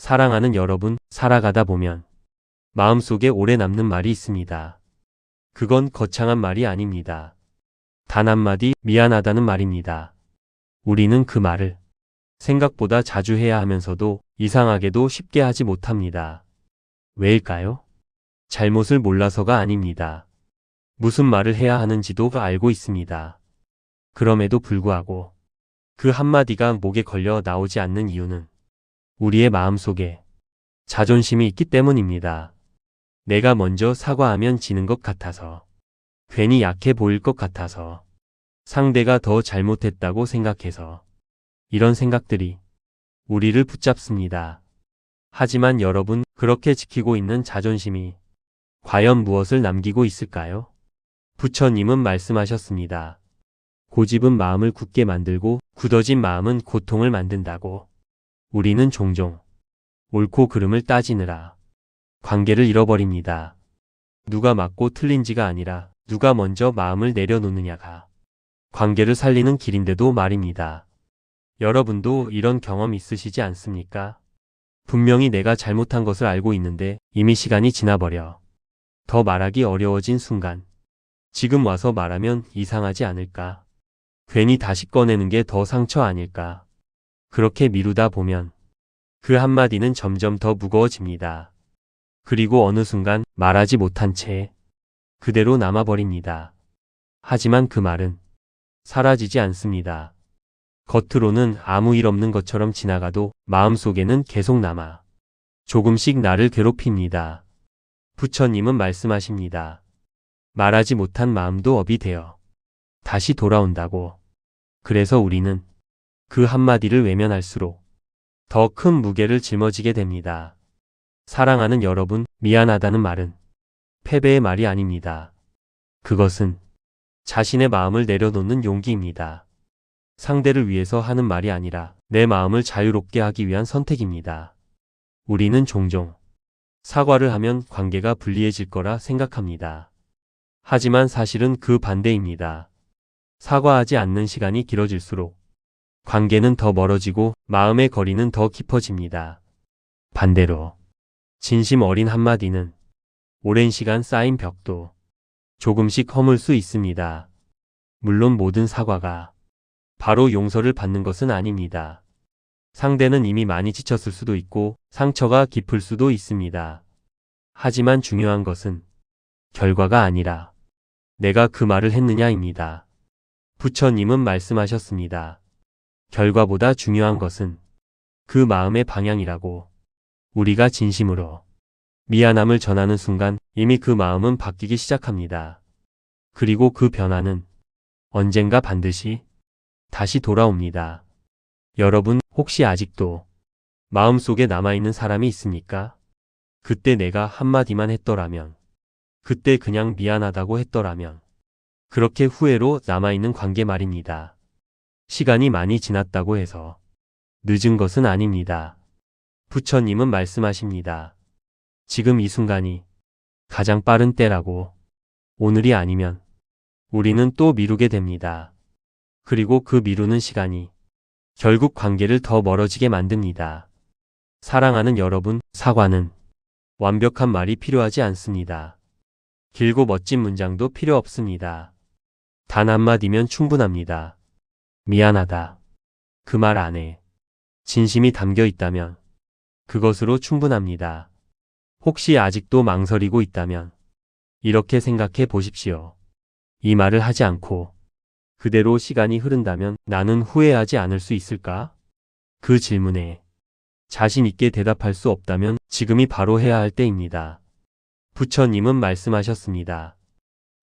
사랑하는 여러분, 살아가다 보면 마음속에 오래 남는 말이 있습니다. 그건 거창한 말이 아닙니다. 단 한마디 미안하다는 말입니다. 우리는 그 말을 생각보다 자주 해야 하면서도 이상하게도 쉽게 하지 못합니다. 왜일까요? 잘못을 몰라서가 아닙니다. 무슨 말을 해야 하는지도 알고 있습니다. 그럼에도 불구하고 그 한마디가 목에 걸려 나오지 않는 이유는 우리의 마음속에 자존심이 있기 때문입니다. 내가 먼저 사과하면 지는 것 같아서, 괜히 약해 보일 것 같아서, 상대가 더 잘못했다고 생각해서 이런 생각들이 우리를 붙잡습니다. 하지만 여러분, 그렇게 지키고 있는 자존심이 과연 무엇을 남기고 있을까요? 부처님은 말씀하셨습니다. 고집은 마음을 굳게 만들고 굳어진 마음은 고통을 만든다고. 우리는 종종 옳고 그름을 따지느라 관계를 잃어버립니다. 누가 맞고 틀린지가 아니라 누가 먼저 마음을 내려놓느냐가 관계를 살리는 길인데도 말입니다. 여러분도 이런 경험 있으시지 않습니까? 분명히 내가 잘못한 것을 알고 있는데 이미 시간이 지나버려 더 말하기 어려워진 순간, 지금 와서 말하면 이상하지 않을까? 괜히 다시 꺼내는 게 더 상처 아닐까? 그렇게 미루다 보면 그 한마디는 점점 더 무거워집니다. 그리고 어느 순간 말하지 못한 채 그대로 남아버립니다. 하지만 그 말은 사라지지 않습니다. 겉으로는 아무 일 없는 것처럼 지나가도 마음속에는 계속 남아 조금씩 나를 괴롭힙니다. 부처님은 말씀하십니다. 말하지 못한 마음도 업이 되어 다시 돌아온다고. 그래서 우리는 그 한마디를 외면할수록 더 큰 무게를 짊어지게 됩니다. 사랑하는 여러분, 미안하다는 말은 패배의 말이 아닙니다. 그것은 자신의 마음을 내려놓는 용기입니다. 상대를 위해서 하는 말이 아니라 내 마음을 자유롭게 하기 위한 선택입니다. 우리는 종종 사과를 하면 관계가 불리해질 거라 생각합니다. 하지만 사실은 그 반대입니다. 사과하지 않는 시간이 길어질수록 관계는 더 멀어지고 마음의 거리는 더 깊어집니다. 반대로 진심 어린 한마디는 오랜 시간 쌓인 벽도 조금씩 허물 수 있습니다. 물론 모든 사과가 바로 용서를 받는 것은 아닙니다. 상대는 이미 많이 지쳤을 수도 있고 상처가 깊을 수도 있습니다. 하지만 중요한 것은 결과가 아니라 내가 그 말을 했느냐입니다. 부처님은 말씀하셨습니다. 결과보다 중요한 것은 그 마음의 방향이라고. 우리가 진심으로 미안함을 전하는 순간 이미 그 마음은 바뀌기 시작합니다. 그리고 그 변화는 언젠가 반드시 다시 돌아옵니다. 여러분, 혹시 아직도 마음속에 남아있는 사람이 있습니까? 그때 내가 한마디만 했더라면, 그때 그냥 미안하다고 했더라면, 그렇게 후회로 남아있는 관계 말입니다. 시간이 많이 지났다고 해서 늦은 것은 아닙니다. 부처님은 말씀하십니다. 지금 이 순간이 가장 빠른 때라고. 오늘이 아니면 우리는 또 미루게 됩니다. 그리고 그 미루는 시간이 결국 관계를 더 멀어지게 만듭니다. 사랑하는 여러분, 사과는 완벽한 말이 필요하지 않습니다. 길고 멋진 문장도 필요 없습니다. 단 한마디면 충분합니다. 미안하다. 그 말 안에 진심이 담겨 있다면 그것으로 충분합니다. 혹시 아직도 망설이고 있다면 이렇게 생각해 보십시오. 이 말을 하지 않고 그대로 시간이 흐른다면 나는 후회하지 않을 수 있을까? 그 질문에 자신 있게 대답할 수 없다면 지금이 바로 해야 할 때입니다. 부처님은 말씀하셨습니다.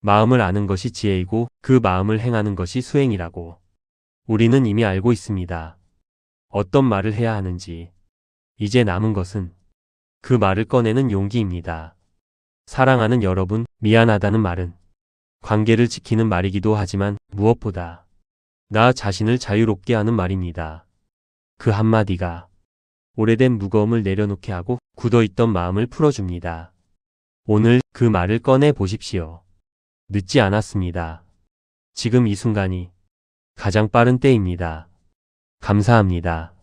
마음을 아는 것이 지혜이고 그 마음을 행하는 것이 수행이라고. 우리는 이미 알고 있습니다. 어떤 말을 해야 하는지. 이제 남은 것은 그 말을 꺼내는 용기입니다. 사랑하는 여러분, 미안하다는 말은 관계를 지키는 말이기도 하지만 무엇보다 나 자신을 자유롭게 하는 말입니다. 그 한마디가 오래된 무거움을 내려놓게 하고 굳어있던 마음을 풀어줍니다. 오늘 그 말을 꺼내 보십시오. 늦지 않았습니다. 지금 이 순간이 가장 빠른 때입니다. 감사합니다.